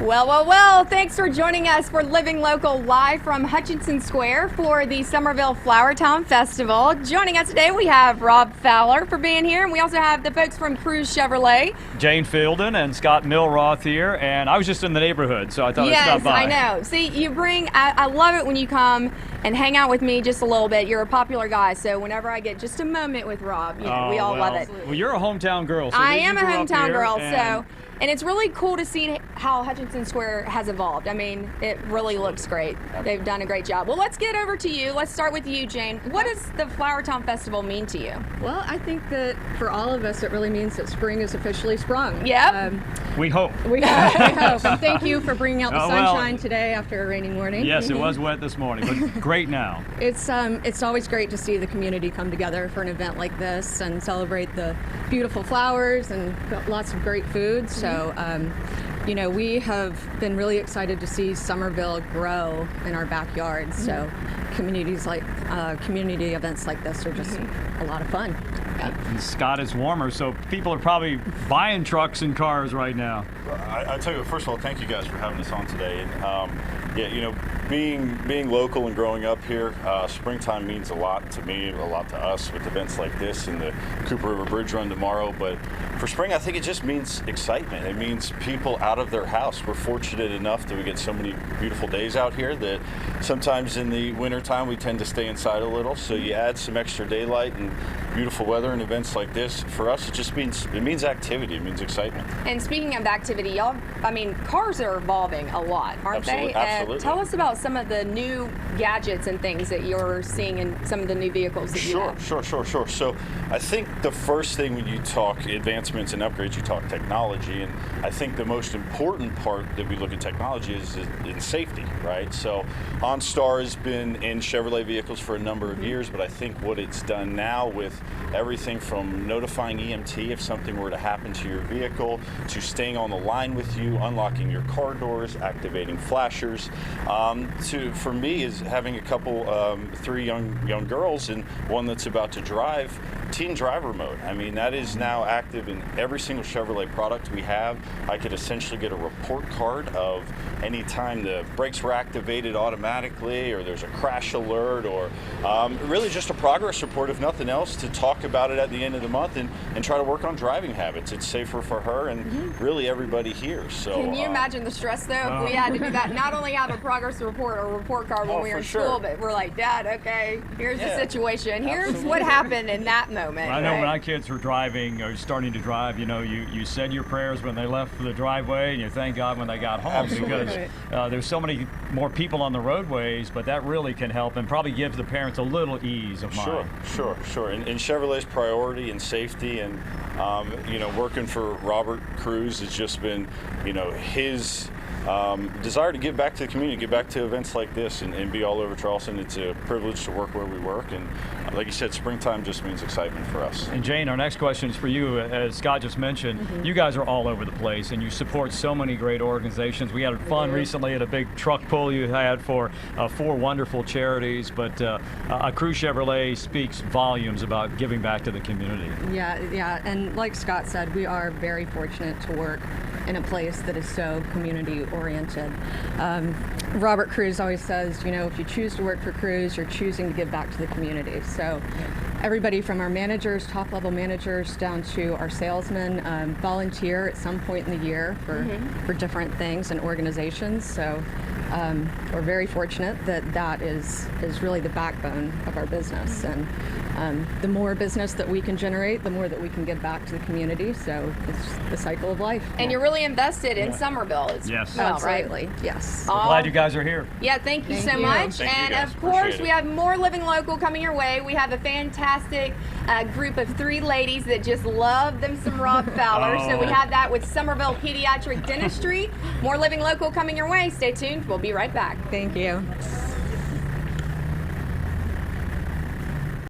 Well, thanks for joining us for Living Local live from Hutchinson Square for the Summerville Flowertown Festival. Joining us today, we have Rob Fowler for being here, and we also have the folks from Crews Chevrolet. Jane Fielden and Scott Milroth here, and I was just in the neighborhood, so I thought I'd stop by. Yes, I know. See, you bring, I love it when you come and hang out with me just a little bit. You're a popular guy, so whenever I get just a moment with Rob, we all love it. Well, you're a hometown girl. So I am a hometown girl, and it's really cool to see how Hutchinson Square has evolved. I mean, it really looks great. They've done a great job. Well, let's get over to you. Let's start with you, Jane. What does the Flowertown Festival mean to you? Well, I think that for all of us, it really means that spring is officially sprung. Yep. We hope. We hope. And thank you for bringing out the sunshine today after a rainy morning. Yes, it was wet this morning, but great now. It's always great to see the community come together for an event like this and celebrate the beautiful flowers and lots of great food. So, we have been really excited to see Summerville grow in our backyard. So community events like this are just a lot of fun. And Scott, is warmer, so people are probably buying trucks and cars right now. I tell you, first of all, thank you guys for having us on today. And being local and growing up here, springtime means a lot to me, a lot to us with events like this and the Cooper River Bridge Run tomorrow. But for spring, I think it just means excitement. It means people out of their house. We're fortunate enough that we get so many beautiful days out here that sometimes in the wintertime we tend to stay inside a little. So you add some extra daylight and beautiful weather and events like this. For us, it means activity. It means excitement. And speaking of activity, cars are evolving a lot, aren't they? Absolutely. Tell us about some of the new gadgets and things that you're seeing in some of the new vehicles that you have. Sure. So I think the first thing when you talk advancements and upgrades, you talk technology. And I think the most important part that we look at technology is in safety, right? So OnStar has been in Chevrolet vehicles for a number of years, but I think what it's done now with everything from notifying EMT if something were to happen to your vehicle, to staying on the line with you, unlocking your car doors, activating flashers, for me is having a couple, 3 young girls and one that's about to drive, teen driver mode. I mean, that is now active in every single Chevrolet product we have. I could essentially get a report card of any time the brakes were activated automatically, or there's a crash alert, or really just a progress report, if nothing else, to talk about it at the end of the month and try to work on driving habits. It's safer for her and really everybody here. So can you imagine the stress though if we had to do that? Not only have a progress report or report card when we were in school, but we're like, Dad, okay, here's the situation. Here's what happened in that moment. I know when our kids were driving or starting to drive, you said your prayers when they left the driveway and you thank God when they got home. Because there's so many more people on the roadways, but that really can help and probably gives the parents a little ease of mind. Sure. And Chevrolet's priority and safety and working for Robert Crews has just been, his desire to give back to the community, give back to events like this and be all over Charleston. It's a privilege to work where we work, and like you said, springtime just means excitement for us. And Jane, our next question is for you. As Scott just mentioned, you guys are all over the place and you support so many great organizations. We had fun recently at a big truck pull you had for 4 wonderful charities, but Crews Chevrolet speaks volumes about giving back to the community. Yeah, and like Scott said, we are very fortunate to work in a place that is so community oriented. Robert Crews always says, if you choose to work for Crews, you're choosing to give back to the community. So everybody from our managers, top level managers, down to our salesmen, volunteer at some point in the year for different things and organizations. So we're very fortunate that is really the backbone of our business. And the more business that we can generate, the more that we can give back to the community. So it's the cycle of life. And you're really invested in Summerville as yes. well, Absolutely. Right? Yes. We're glad you guys are here. Yeah, thank you so much. Thank and you guys. of course, Appreciate we have more Living Local coming your way. We have a fantastic group of 3 ladies that just love them some Rob Fowler. So we have that with Summerville Pediatric Dentistry. More Living Local coming your way. Stay tuned. We'll be right back. Thank you.